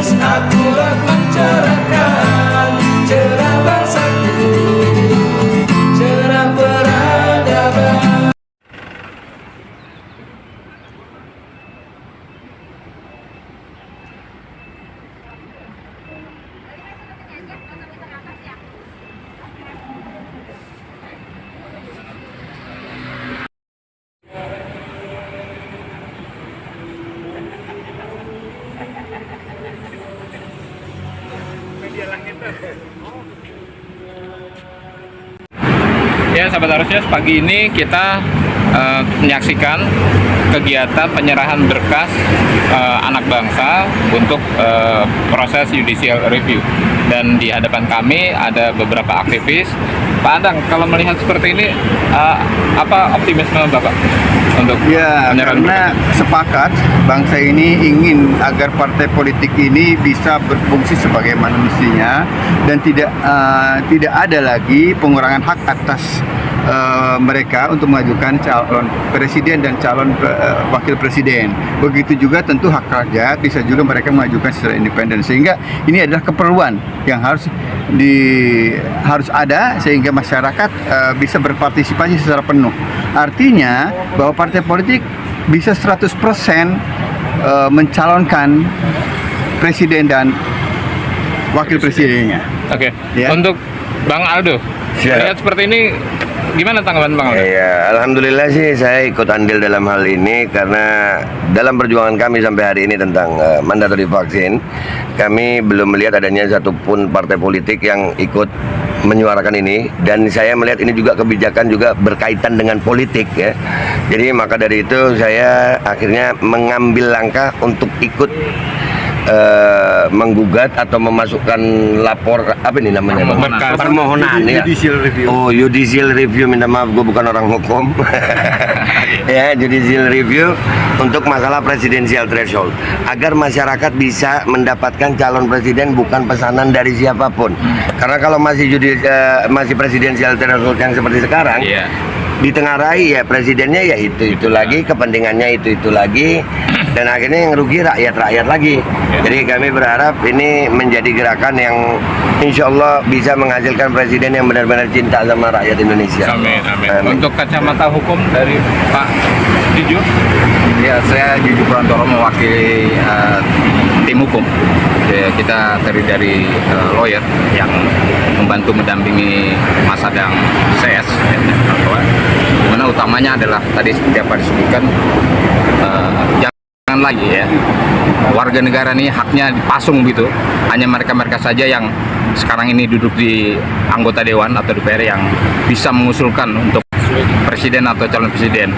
Terus akulah mencarakan cerah bangsaku, cerah peradaban. Ya, sahabat Arusnya, pagi ini kita menyaksikan kegiatan penyerahan berkas anak bangsa untuk proses judicial review. Dan di hadapan kami ada beberapa aktivis. Pak Adang, kalau melihat seperti ini, apa optimisme Bapak untuk penyerahan karena berkas? Sepakat bangsa ini ingin agar partai politik ini bisa berfungsi sebagai manusia dan tidak ada lagi pengurangan hak atas mereka untuk mengajukan calon presiden dan calon wakil presiden. Begitu juga tentu hak rakyat bisa juga mereka mengajukan secara independen, sehingga ini adalah keperluan yang harus ada sehingga masyarakat bisa berpartisipasi secara penuh. Artinya bahwa partai politik bisa 100% mencalonkan presiden dan wakil presidennya. Oke. Ya. Untuk Bang Aldo, lihat seperti ini, gimana tanggapan Bang Aldo? Ya, alhamdulillah sih saya ikut andil dalam hal ini karena dalam perjuangan kami sampai hari ini tentang mandatori vaksin, kami belum melihat adanya satupun partai politik yang ikut menyuarakan ini, dan saya melihat ini juga kebijakan juga berkaitan dengan politik ya. Jadi maka dari itu saya akhirnya mengambil langkah untuk ikut menggugat atau memasukkan lapor apa ini namanya permohonan ya. Judicial review. Oh, judicial review, minta maaf gue bukan orang hukum. Ya, judicial review untuk masalah presidensial threshold agar masyarakat bisa mendapatkan calon presiden bukan pesanan dari siapapun. Karena kalau masih presidensial threshold yang seperti sekarang, ditengarai ya presidennya ya itu lagi, kepentingannya itu lagi, dan akhirnya yang rugi rakyat lagi. Jadi kami berharap ini menjadi gerakan yang insya Allah bisa menghasilkan presiden yang benar-benar cinta sama rakyat Indonesia. Amin, amin. Untuk kacamata hukum dari Pak Juju? Ya, saya Juju Prantoro mewakili tim hukum. Ya, kita terdiri dari lawyer yang membantu mendampingi Mas Adang CS. Dimana utamanya adalah tadi seperti apa disebutkan, jangan lagi ya warga negara ini haknya dipasung gitu. Hanya mereka saja yang sekarang ini duduk di anggota dewan atau DPR yang bisa mengusulkan untuk presiden atau calon presiden,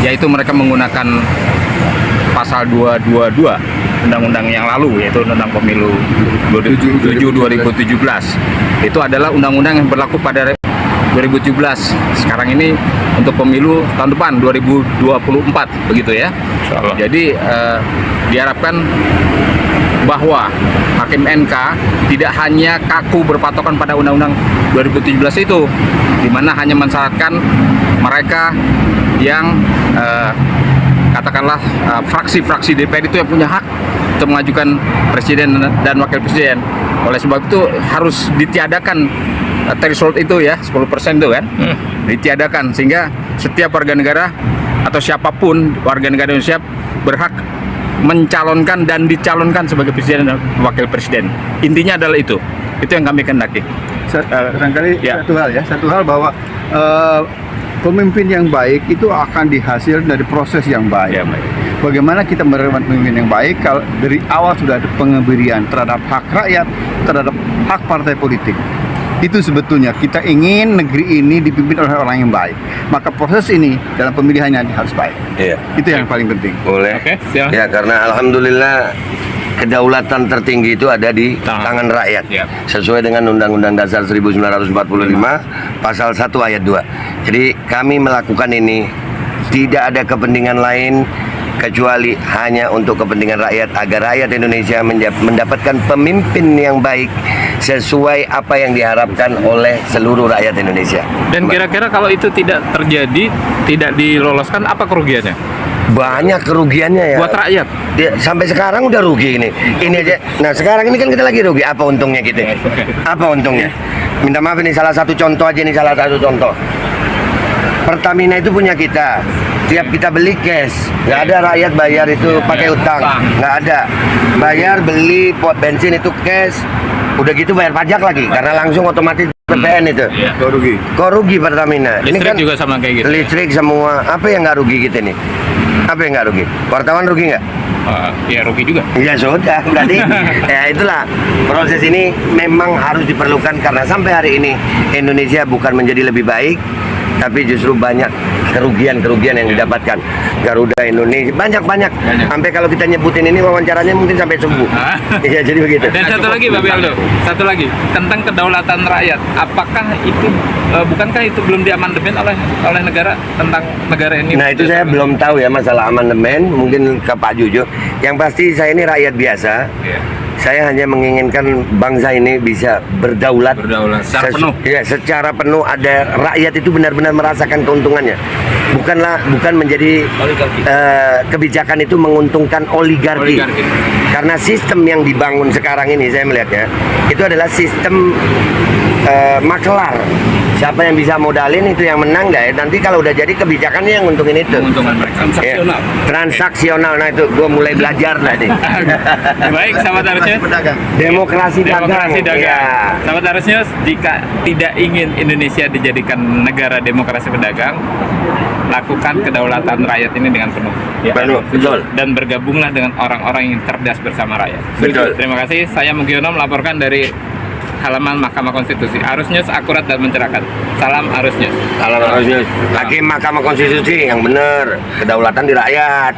yaitu mereka menggunakan pasal 222 undang-undang yang lalu, yaitu undang pemilu 2017. Itu adalah undang-undang yang berlaku pada 2017. Sekarang ini untuk pemilu tahun depan 2024 begitu ya. Jadi diharapkan bahwa Hakim NK tidak hanya kaku berpatokan pada undang-undang 2017 itu, di mana hanya mensyaratkan mereka yang katakanlah fraksi-fraksi DPR itu yang punya hak untuk mengajukan presiden dan wakil presiden. Oleh sebab itu harus ditiadakan threshold itu ya, 10% itu kan, ditiadakan sehingga setiap warga negara atau siapapun warga negara Indonesia berhak mencalonkan dan dicalonkan sebagai presiden dan wakil presiden. Intinya adalah itu yang kami kehendaki. Barangkali satu hal bahwa pemimpin yang baik itu akan dihasil dari proses yang baik. Bagaimana kita menerima pemimpin yang baik kalau dari awal sudah ada pengebirian terhadap hak rakyat, terhadap hak partai politik. Itu sebetulnya kita ingin negeri ini dipimpin oleh orang yang baik. Maka proses ini dalam pemilihannya harus baik. Iya. Itu yang paling penting. Boleh. Ya, karena alhamdulillah kedaulatan tertinggi itu ada di tangan rakyat. Sesuai dengan Undang-Undang Dasar 1945 pasal 1 ayat 2. Jadi kami melakukan ini tidak ada kepentingan lain kecuali hanya untuk kepentingan rakyat, agar rakyat Indonesia mendapatkan pemimpin yang baik sesuai apa yang diharapkan oleh seluruh rakyat Indonesia. Dan kira-kira kalau itu tidak terjadi, tidak diloloskan, apa kerugiannya? banyak kerugiannya ya. buat rakyat. Sampai sekarang udah rugi ini. Ini aja. Nah sekarang ini kan kita lagi rugi. Apa untungnya kita? Apa untungnya? Minta maaf ini salah satu contoh aja nih, salah satu contoh. Pertamina itu punya kita. Tiap kita beli cash, nggak ada rakyat bayar itu pakai utang, nggak ada. Bayar beli pot bensin itu cash. Udah gitu bayar pajak lagi karena langsung otomatis PPN itu. Kok rugi Pertamina? Listrik juga sama kayak gitu. Listrik semua. Apa yang nggak rugi kita nih? Apa yang nggak rugi? Wartawan rugi nggak? Ya rugi juga. Ya sudah, berarti ya itulah proses ini memang harus diperlukan karena sampai hari ini Indonesia bukan menjadi lebih baik, tapi justru banyak kerugian-kerugian yang didapatkan. Garuda Indonesia banyak. Sampai kalau kita nyebutin ini wawancaranya mungkin sampai subuh. Iya, jadi begitu. Dan satu lagi, Pak Aldo, satu lagi tentang kedaulatan rakyat. Apakah itu bukankah itu belum diamandemen oleh negara tentang negara ini? Nah itu saya belum tahu ya masalah amandemen, mungkin ke Pak Jujo. Yang pasti saya ini rakyat biasa. Saya hanya menginginkan bangsa ini bisa berdaulat secara penuh. Ya, secara penuh. Ada rakyat itu benar-benar merasakan keuntungannya. Bukan menjadi kebijakan itu menguntungkan oligarki. Karena sistem yang dibangun sekarang ini saya melihatnya itu adalah sistem makelar. Siapa yang bisa modalin itu yang menang deh. Nanti kalau udah jadi kebijakannya yang untungin itu. Menguntungkan mereka. Transaksional. Transaksional. Nah itu gue mulai belajar lah nih. Baik, sahabat Arus News. Demokrasi dagang. Ya. Sahabat Arus News, jika tidak ingin Indonesia dijadikan negara demokrasi pedagang, lakukan kedaulatan rakyat ini dengan penuh. Penuh, betul. Dan bergabunglah dengan orang-orang yang cerdas bersama rakyat. Betul. Terima kasih. Saya Mugiono melaporkan dari halaman Mahkamah Konstitusi. Arus News akurat dan mencerahkan. Salam Arus News. Salam Arus News. Hakim Mahkamah Konstitusi yang benar, kedaulatan di rakyat.